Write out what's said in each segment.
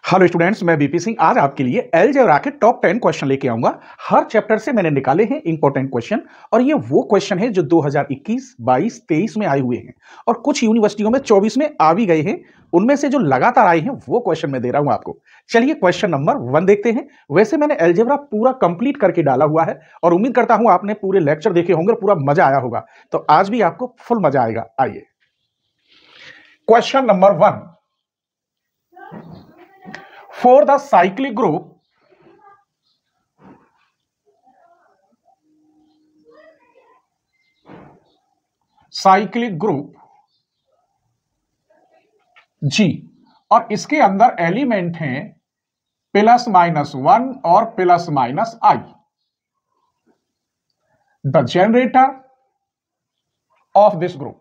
Hello students, मैं BP Singh आज आपके लिए अलजेब्रा के टॉप 10 क्वेश्चन लेके आऊंगा। हर चैप्टर से मैंने निकाले हैं इंपॉर्टेंट क्वेश्चन और ये वो क्वेश्चन है जो 2021, 22, 23 में आए हुए हैं और कुछ यूनिवर्सिटियों में 24 में आ भी गए हैं। उनमें से जो लगातार आए हैं वो क्वेश्चन मैं दे रहा हूं आपको। चलिए क्वेश्चन नंबर 1 देखते हैं। वैसे मैंने अलजेब्रा पूरा कंप्लीट करके डाला हुआ है और उम्मीद करता हूं आपने पूरे लेक्चर देखे होंगे, पूरा मजा आया होगा। तो आज भी आपको फुल मजा आएगा। आइए question number 1। For the cyclic group, G और इसके अंदर एलिमेंट हैं +-1 और +-i। The generator off this group,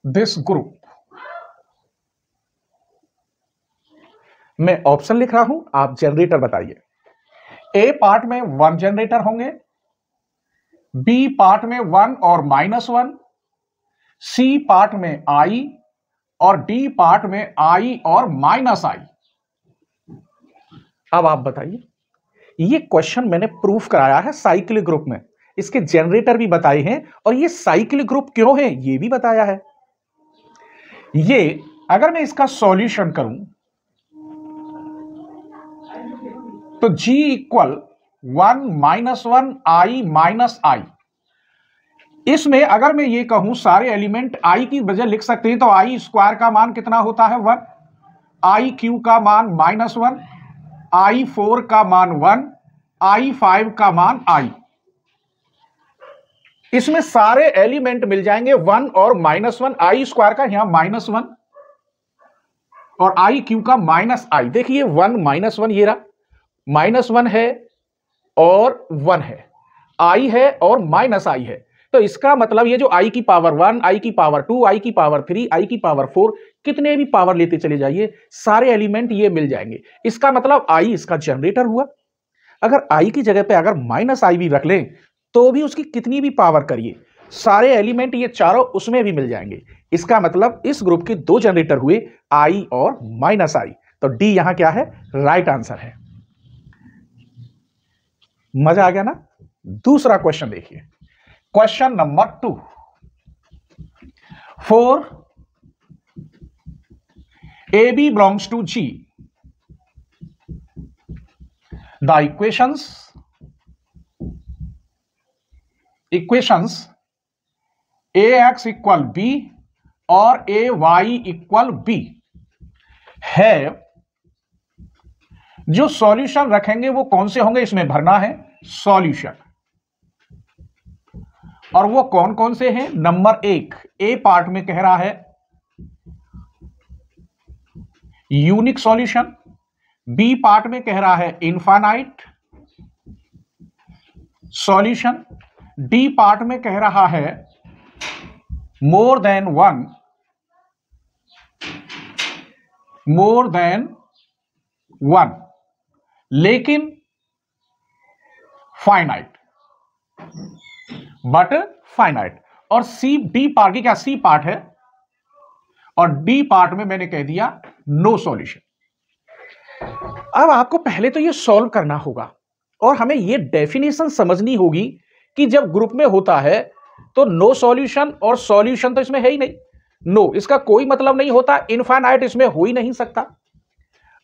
this group. मैं ऑप्शन लिख रहा हूं, आप जनरेटर बताइए। ए पार्ट में 1 जनरेटर होंगे, बी पार्ट में 1 और -1, सी पार्ट में i और डी पार्ट में i और -i। अब आप बताइए, ये क्वेश्चन मैंने प्रूफ कराया है साइक्लिक ग्रुप में, इसके जनरेटर भी बताए हैं और ये साइक्लिक ग्रुप क्यों है ये भी बताया है। ये अगर मैं इसका सॉल्यूशन करूं तो G = 1 - 1 i - i। इसमें अगर मैं ये कहूं सारे एलिमेंट i की वजह लिख सकते हैं तो i² का मान कितना होता है 1, iq का मान -1, i4 का मान 1, i5 का मान i। इसमें सारे एलिमेंट मिल जाएंगे 1 और -1, i² का यहां -1 और iq का -i। देखिए 1 -1 ये रहा, -1 है और 1 है, i है और -i है। तो इसका मतलब ये जो i की पावर 1, i की पावर 2, i की पावर 3, i की पावर 4, कितने भी पावर लेते चले जाइए सारे एलिमेंट ये मिल जाएंगे। इसका मतलब i इसका जनरेटर हुआ। अगर i की जगह पे अगर -i भी रख लें तो भी उसकी कितनी भी पावर करिए सारे एलिमेंट ये चारों उसमें भी मिल जाएंगे। इसका मतलब इस ग्रुप के 2 जनरेटर हुए, i और -i। तो डी यहां क्या है, राइट आंसर है। मजा आ गया ना। दूसरा क्वेश्चन देखिए, question number 2। For AB belongs to G, the equations ax = b और ay = b है। जो सॉल्यूशन रखेंगे वो कौन से होंगे, इसमें भरना है सॉल्यूशन। और वो कौन कौन से हैं, नंबर 1 ए पार्ट में कह रहा है यूनिक सॉल्यूशन, बी पार्ट में कह रहा है इनफाइनाइट सॉल्यूशन, डी पार्ट में कह रहा है मोर देन 1 लेकिन फाइनाइट, बट फाइनाइट। और सी डी पार्ट की क्या सी पार्ट है और डी पार्ट में मैंने कह दिया नो सॉल्यूशन। अब आपको पहले तो ये सॉल्व करना होगा और हमें ये डेफिनेशन समझनी होगी कि जब ग्रुप में होता है तो नो सॉल्यूशन और सॉल्यूशन तो इसमें है ही नहीं। नो इसका कोई मतलब नहीं होता, इनफाइनाइट इसमें हो ही नहीं सकता।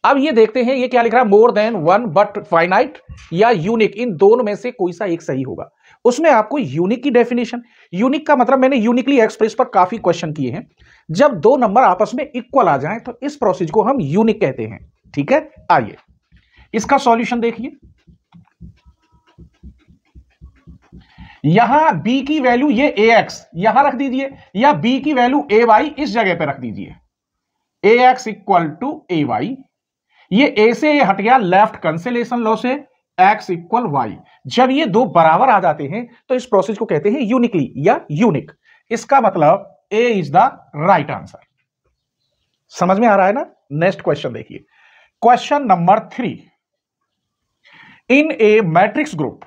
अब ये देखते हैं ये क्या लिख रहा है, मोर देन 1 बट फाइनाइट या यूनिक, इन दोनों में से कोई सा एक सही होगा। उसमें आपको यूनिक की डेफिनेशन, यूनिक का मतलब मैंने यूनिकली एक्सप्रेस पर काफी क्वेश्चन किए हैं। जब 2 नंबर आपस में इक्वल आ जाएं तो इस प्रोसेस को हम यूनिक कहते हैं। ठीक है, आइए इसका सॉल्यूशन देखिए। यहां b की वैल्यू ये ax यहां रख दीजिए या b की वैल्यू ay इस जगह पे रख दीजिए। ax = ay, ये a से ये हट गया लेफ्ट कैंसिलेशन लॉ से, x = y। जब ये 2 बराबर आ जाते हैं तो इस प्रोसेस को कहते हैं यूनिकली या यूनिक। इसका मतलब a is the right answer. समझ में आ रहा है ना। नेक्स्ट क्वेश्चन देखिए, question number 3। In A matrix group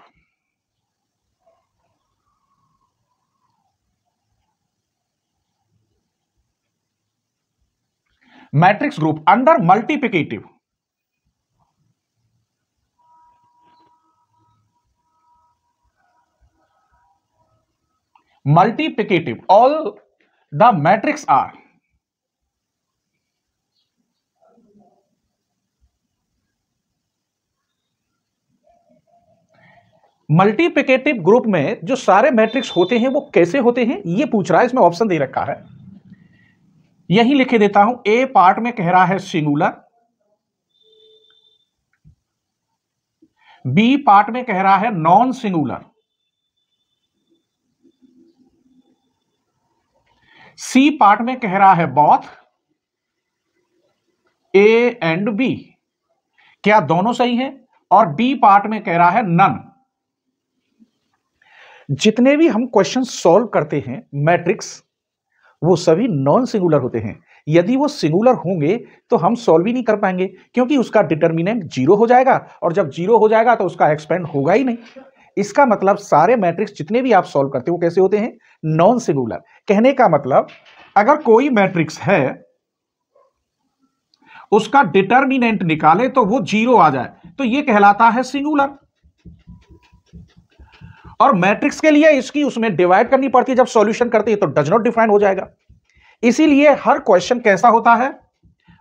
matrix group under multiplicative, all the matrix are multiplicative group में जो सारे मैट्रिक्स होते हैं वो कैसे होते हैं ये पूछ रहा है। इसमें ऑप्शन दे रखा है, यही लिखे देता हूं। ए पार्ट में कह रहा है सिंगुलर, बी पार्ट में कह रहा है नॉन सिंगुलर, सी पार्ट में कह रहा है बोथ ए एंड बी, क्या दोनों सही है, और डी पार्ट में कह रहा है नन। जितने भी हम क्वेश्चन सॉल्व करते हैं मैट्रिक्स, वो सभी नॉन सिंगुलर होते हैं। यदि वो सिंगुलर होंगे तो हम सॉल्व ही नहीं कर पाएंगे, क्योंकि उसका डिटर्मिनेंट जीरो हो जाएगा, और जब जीरो हो जाएगा तो उसका एक्सपेंड होगा ही नहीं। इसका मतलब सारे मैट्रिक्स जितने भी आप सॉल्व करते हो कैसे होते हैं, नॉन सिंगुलर। कहने का मतलब अगर कोई मैट्रिक्स है उसका डिटर्मिनेंट निकाले तो वो जीरो आ जाए तो ये कहलाता है सिंगुलर। और मैट्रिक्स के लिए इसकी उसमें डिवाइड करनी पड़ती है, जब सॉल्यूशन करते हैं तो डज नॉट डिफाइन हो जाएगा। इसीलिए हर क्वेश्चन कैसा होता है,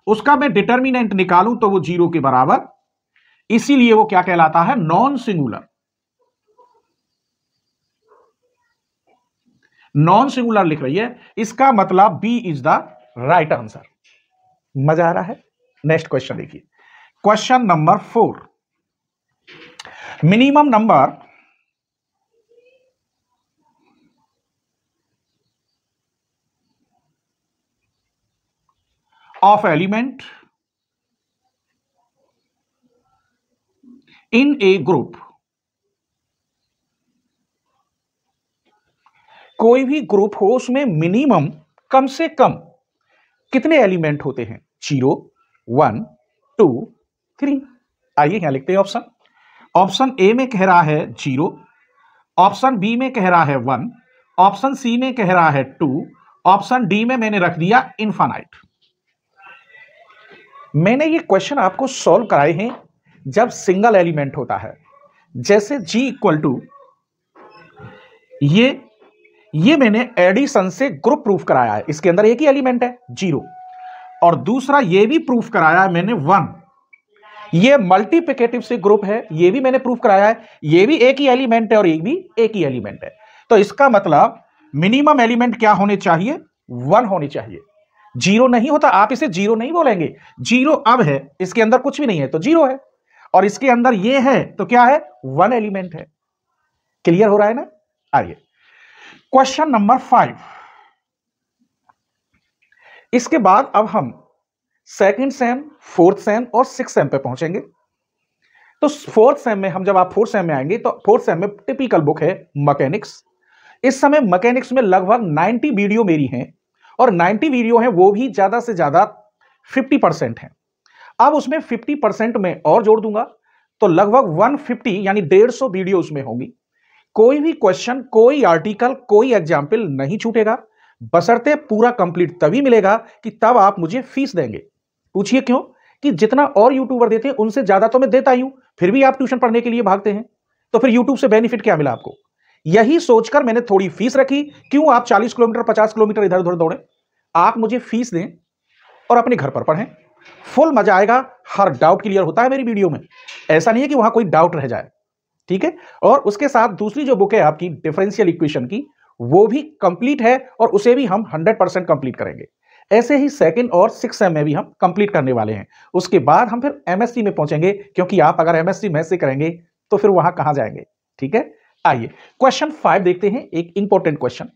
उसका मैं डिटर्मिनेंट निकालूं तो वो जीरो के बराबर, इसीलिए वो क्या कहलाता है, नॉन सिंगुलर। नॉन सिंगुलर लिख रही है, इसका मतलब B is the right answer. मजा आ रहा है। नेक्स्ट क्वेश्चन देखिए, question number 4। Minimum number of element in a group। कोई भी ग्रुप हो उसमें मिनिमम कम से कम कितने एलिमेंट होते हैं, 0, 1, 2, 3। आइए यहां लिखते हैं ऑप्शन। ऑप्शन ए में कह रहा है 0, ऑप्शन बी में कह रहा है 1, ऑप्शन सी में कह रहा है 2, ऑप्शन डी में मैंने रख दिया इनफाइनाइट। मैंने ये क्वेश्चन आपको सॉल्व कराए हैं जब सिंगल एलिमेंट होता है, जैसे G इक्वल टू ये मैंने एडिशन से ग्रुप प्रूफ कराया है, इसके अंदर एक ही एलिमेंट है 0, और दूसरा ये भी प्रूफ कराया है मैंने 1। ये मल्टीप्लिकेटिव से ग्रुप है, ये भी मैंने प्रूफ कराया है, ये भी एक ही एलिमेंट है और ये भी एक ही एलिमेंट है। तो इसका मतलब मिनिमम एलिमेंट क्या होने चाहिए, 1 होनी चाहिए। 0 नहीं होता, आप इसे 0 नहीं बोलेंगे, 0 अब है, इसके अंदर कुछ भी नहीं है तो 0 है, और इसके अंदर ये है तो क्या है, 1 एलिमेंट है। क्लियर हो रहा है ना। आइए क्वेश्चन नंबर 5। इसके बाद अब हम सेकंड सेम, फोर्थ सेम और सिक्स सेम पे पहुंचेंगे। तो फोर्थ सेम में हम, जब आप फोर्थ सेम में आएंगे तो फोर्थ सेम में टिपिकल बुक है मैकेनिक्स। इस समय मैकेनिक्स में लगभग 90 वीडियो मेरी हैं, और 90 वीडियो हैं वो भी ज्यादा से ज्यादा 50% है। अब उसमें 50% में और जोड़ दूंगा तो लगभग 150 यानी 150 वीडियो उसमें होंगी। कोई भी क्वेश्चन, कोई आर्टिकल, कोई एग्जाम्पल नहीं छूटेगा, बशर्ते पूरा कंप्लीट तभी मिलेगा कि तब आप मुझे फीस देंगे। पूछिए क्यों, कि जितना और यूट्यूबर देते हैं उनसे ज्यादा तो मैं देता ही हूं, फिर भी आप ट्यूशन पढ़ने के लिए भागते हैं, तो फिर यूट्यूब से बेनिफिट क्या मिला आपको। यही सोचकर मैंने थोड़ी फीस रखी। क्यों आप 40 किलोमीटर 50 किलोमीटर इधर उधर दौड़े, आप मुझे फीस दें और अपने घर पर पढ़ें, फुल मजा आएगा। हर डाउट क्लियर होता है मेरी वीडियो में, ऐसा नहीं है कि वहां कोई डाउट रह जाए, ठीक है। और उसके साथ दूसरी जो बुक है आपकी डिफरेंशियल इक्वेशन की, वो भी कंप्लीट है और उसे भी हम 100% कंप्लीट करेंगे। ऐसे ही सेकंड और सिक्स सेम में भी हम कंप्लीट करने वाले हैं। उसके बाद हम फिर एमएससी में पहुंचेंगे, क्योंकि आप अगर एमएससी मैथ्स से करेंगे तो फिर वहां कहां जाएंगे, ठीक है। आइए क्वेश्चन 5 देखते हैं, एक important question.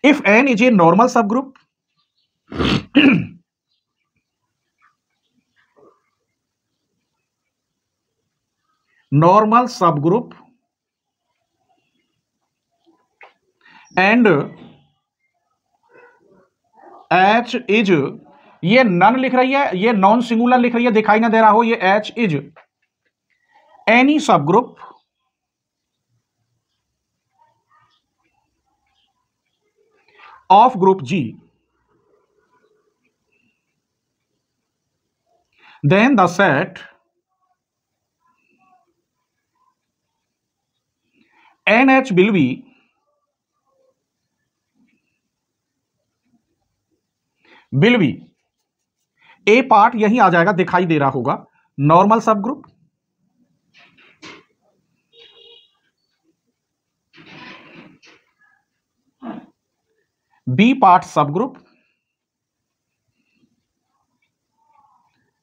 If N is a normal subgroup normal subgroup and H is, ये नन लिख रही है, ये नॉन सिंगुलर लिख रही है, दिखाई ना दे रहा हो, ये H is any subgroup of group G then the set NH will be A part यही आ जाएगा, दिखाई दे रहा होगा, normal subgroup, B part subgroup,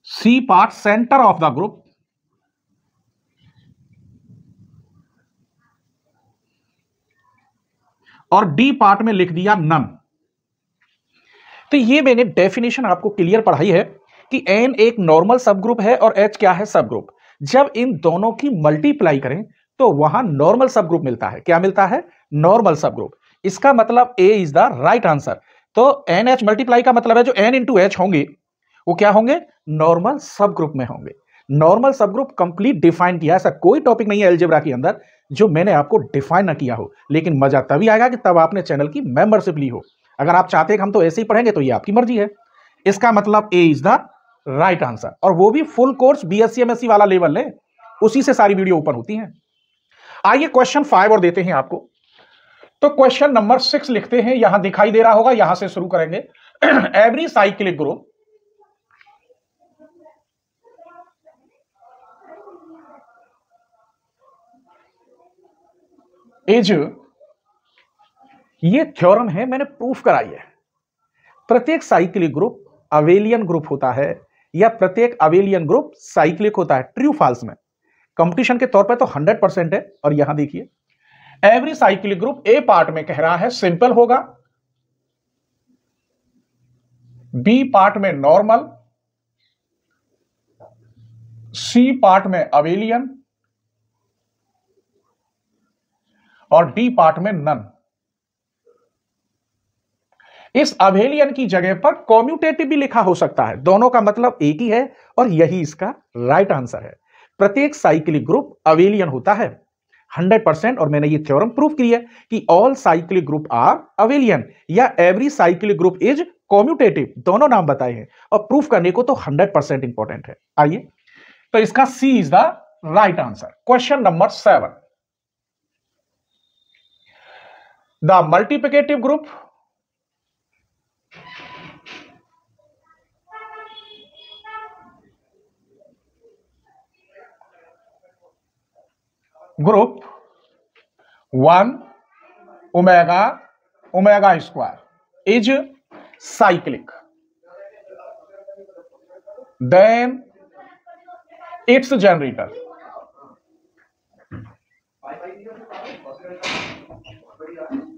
C part centre of the group, और डी पार्ट में लिख दिया नन। तो ये मैंने डेफिनेशन आपको क्लियर पढ़ाई है कि एन एक नॉर्मल सब ग्रुप है और एच क्या है, सब ग्रुप। जब इन दोनों की मल्टीप्लाई करें तो वहां नॉर्मल सब ग्रुप मिलता है। क्या मिलता है? नॉर्मल सब ग्रुप। इसका मतलब A is the right answer. तो एन एच मल्टीप्लाई का मतलब है जो एन इंटू एच होंगे वो क्या होंगे? नॉर्मल सब ग्रुप में होंगे। नॉर्मल सब ग्रुप कंप्लीट डिफाइन किया। ऐसा कोई टॉपिक नहीं है अलजेब्रा के अंदर जो मैंने आपको डिफाइन ना किया हो, लेकिन मजा तभी आएगा कि तब आपने चैनल की मेंबरशिप ली हो। अगर आप चाहते हैं कि हम तो ऐसे ही पढ़ेंगे तो ये आपकी मर्जी है। इसका मतलब A is the right answer, और वो भी फुल कोर्स बीएससी एमएससी वाला लेवल है, उसी से सारी वीडियो ओपन होती हैं। आइए क्वेश्चन 5 और देते हैं आपको। तो क्वेश्चन नंबर 6 लिखते हैं, यहां दिखाई दे रहा होगा, यहां से शुरू करेंगे। एवरी साइक्लिक ग्रुप इज, ये थ्योरम है, मैंने प्रूफ कराई है। प्रत्येक साइक्लिक ग्रुप अवेलियन ग्रुप होता है या प्रत्येक अवेलियन ग्रुप साइक्लिक होता है। ट्रू फॉल्स में कंपटीशन के तौर पे तो 100% है। और यहां देखिए every cyclic group A part में कह रहा है सिंपल होगा, बी पार्ट में नॉर्मल, सी पार्ट में अवेलियन और डी पार्ट में नन। इस अवेलियन की जगह पर कॉम्यूटेटिव भी लिखा हो सकता है, दोनों का मतलब एक ही है और यही इसका राइट आंसर है। प्रत्येक साइक्लिक ग्रुप अवेलियन होता है 100%, और मैंने ये थ्योरम प्रूफ की है कि all cyclic group are abelian या every cyclic group is commutative, दोनों नाम बताए हैं और प्रूफ करने को तो 100% इंपॉर्टेंट है। आइए, तो इसका C is the right answer. Question number 7, the multiplicative group group 1 omega omega square is cyclic, then its generator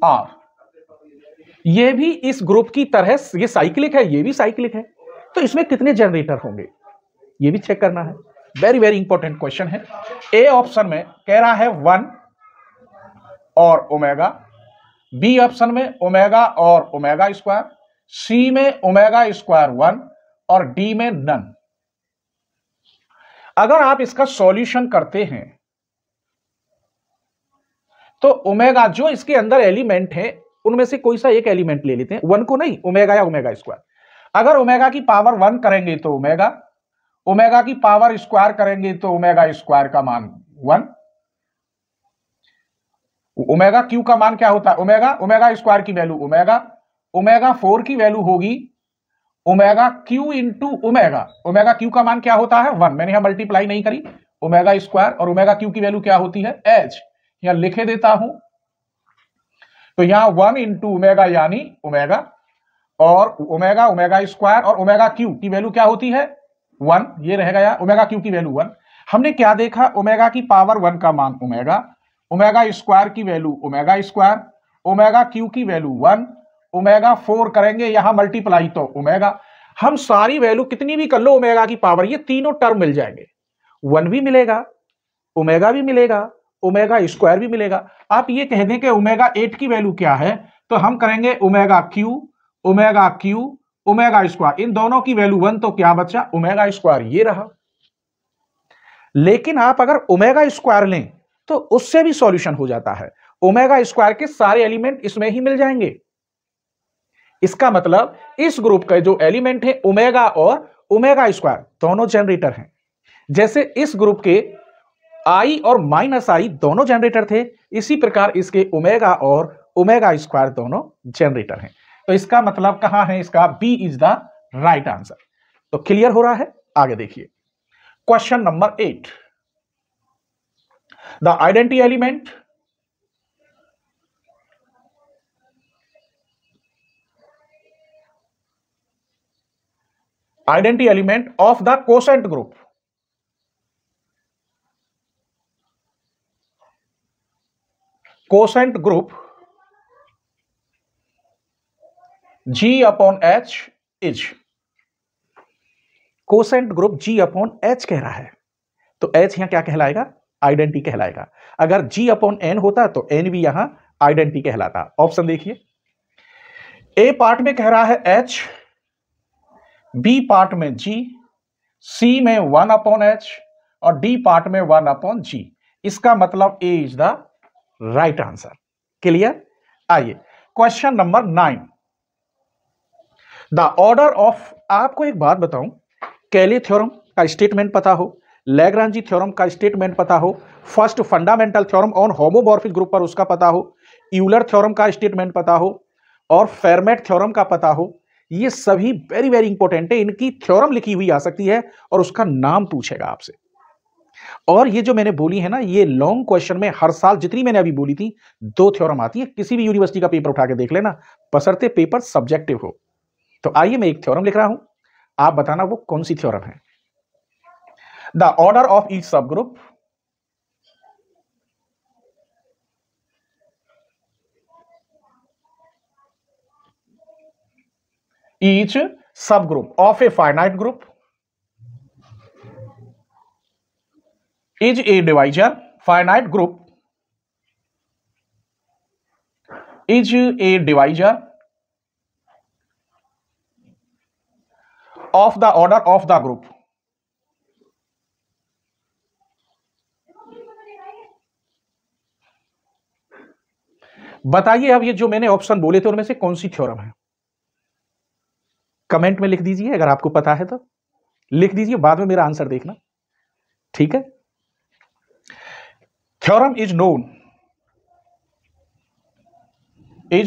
are. ये भी इस ग्रुप की तरह ये साइक्लिक है, ये भी साइक्लिक है, तो इसमें कितने जनरेटर होंगे ये भी चेक करना है। वेरी वेरी इंपॉर्टेंट क्वेश्चन है। ए ऑप्शन में कह रहा है 1 और ओमेगा, बी ऑप्शन में ओमेगा और ओमेगा स्क्वायर, सी में ओमेगा स्क्वायर 1 और डी में नन। अगर आप इसका सॉल्यूशन करते हैं तो ओमेगा जो इसके अंदर एलिमेंट है उनमें से कोई सा एक एलिमेंट ले लेते हैं, 1 को नहीं, ओमेगा या ओमेगा स्क्वायर। अगर ओमेगा की पावर 1 करेंगे तो ओमेगा, ओमेगा की पावर स्क्वायर करेंगे तो ओमेगा स्क्वायर का मान 1। ओमेगा क्यू का मान क्या होता है? ओमेगा, ओमेगा स्क्वायर की वैल्यू ओमेगा, ओमेगा 4 की वैल्यू होगी omega cube into omega. Omega cube का मान क्या होता है? 1। मैंने यहां मल्टीप्लाई नहीं करी, ओमेगा स्क्वायर, और ओमेगा क्यू की वैल्यू क्या होती है? एच। यहां लिखे देता हूं, तो यहां 1 इंटू ओमेगा यानी ओमेगा, और ओमेगा ओमेगा स्क्वायर और ओमेगा क्यू की वैल्यू क्या होती है? 1। ये रह गया ओमेगा क्यू की वैल्यू 1। हमने क्या देखा? ओमेगा की पावर 1 का मान ओमेगा, ओमेगा स्क्वायर की value omega square, omega cube की वैल्यू 1, ओमेगा 4 करेंगे यहां मल्टीप्लाई तो ओमेगा। हम सारी वैल्यू कितनी भी कर लो ओमेगा की पावर, ये तीनों टर्म मिल जाएंगे, 1 भी मिलेगा, ओमेगा भी मिलेगा, ओमेगा स्क्वायर भी मिलेगा। आप ये कह दें कि ओमेगा 8 की वैल्यू क्या है, तो हम करेंगे ओमेगा क्यू ओमेगा स्क्वायर, इन दोनों की वैल्यू 1, तो क्या बचा? ओमेगा स्क्वायर, ये रहा। लेकिन आप अगर ओमेगा स्क्वायर लें तो उससे भी सॉल्यूशन हो जाता है, ओमेगा स्क्वायर के सारे एलिमेंट इसमें ही मिल जाएंगे। इसका मतलब इस ग्रुप का जो एलिमेंट है ओमेगा और ओमेगा स्क्वायर दोनों जनरेटर हैं। जैसे इस ग्रुप के आई और माइनस आई दोनों जनरेटर थे, इसी प्रकार इसके ओमेगा और ओमेगा स्क्वायर दोनों जनरेटर हैं। तो इसका मतलब कहां है इसका, B is the right answer. तो क्लियर हो रहा है, आगे देखिए question number 8। The identity element of the quotient group G upon H is, quotient group G upon H कह रहा है, तो H यहां क्या कहलाएगा, आइडेंटिटी कहलाएगा। अगर G अपॉन N होता तो N भी यहां आइडेंटिटी कहलाता। ऑप्शन देखिए, ए पार्ट में कह रहा है H, बी पार्ट में G, सी में 1 अपॉन H और डी पार्ट में 1 अपॉन G। इसका मतलब A is the right answer. Clear. आइए question number 9। The order of, आपको एक बात बताऊं, कैली थ्योरम का स्टेटमेंट पता हो, लैग्रांजी थ्योरम का स्टेटमेंट पता हो, first fundamental theorem on homomorphic group पर उसका पता हो, यूलर थ्योरम का स्टेटमेंट पता हो और फेरमेट थ्योरम का पता हो, ये सभी वेरी वेरी इंपॉर्टेंट है। इनकी थ्योरम लिखी हुई आ सकती है और उसका नाम पूछेगा आपसे। और ये जो मैंने बोली है ना, ये लॉन्ग क्वेश्चन में हर साल जितनी मैंने अभी बोली थी 2 थ्योरम आती है। किसी भी यूनिवर्सिटी का पेपर उठा के देख लेना, बशर्ते पेपर सब्जेक्टिव हो। तो आइए मैं एक थ्योरम लिख रहा हूं, आप बताना वो कौन सी थ्योरम है। द ऑर्डर ऑफ ईच सब group each subgroup of a finite group is a divisor, finite group is a divisor of the order of the group। बताइए अब ये जो मैंने ऑप्शन बोले थे उनमें से कौन सी थ्योरम है, कमेंट में लिख दीजिए। अगर आपको पता है तो लिख दीजिए, बाद में मेरा आंसर देखना, ठीक है। Theorem is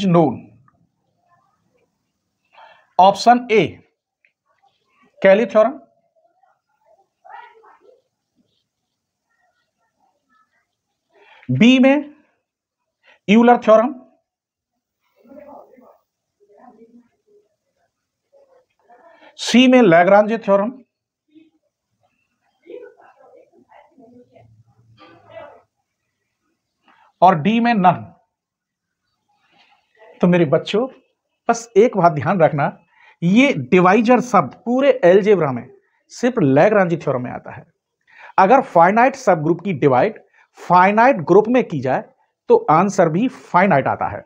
known option A Cayley theorem, B में यूलर थ्योरम, सी में लैग्रांजे थ्योरम और डी में नन। तो मेरे बच्चों बस एक बात ध्यान रखना, ये डिवाइजर शब्द पूरे एलजेब्रा में सिर्फ लैग्रांजे थ्योरम में आता है। अगर फाइनाइट सब ग्रुप की डिवाइड फाइनाइट ग्रुप में की जाए तो आंसर भी फाइनाइट आता है।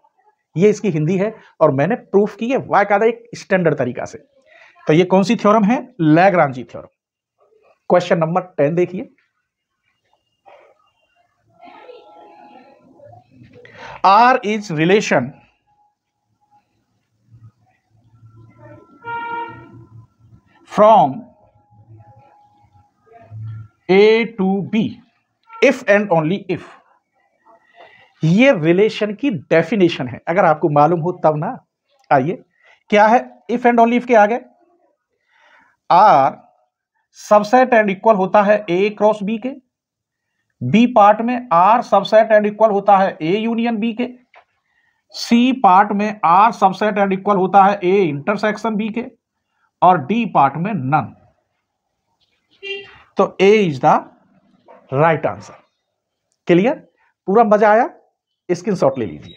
ये इसकी हिंदी है और मैंने प्रूफ की है वाकायदा एक स्टैंडर्ड तरीका से। तो ये कौन सी थ्योरम है, लैग्रांजी थ्योरम। क्वेश्चन नंबर 10 देखिए, R is relation from A to B if and only if. ये रिलेशन की डेफिनेशन है, अगर आपको मालूम हो तब ना। आइए क्या है, इफ एंड ओनली इफ के आगे आर सबसेट एंड इक्वल होता है ए क्रॉस बी के, बी पार्ट में आर सबसेट एंड इक्वल होता है ए यूनियन बी के, सी पार्ट में आर सबसेट एंड इक्वल होता है ए इंटरसेक्शन बी के और डी पार्ट में नन। तो A is the right answer. Clear, पूरा मजा आया, स्क्रीनशॉट ले लीजिए।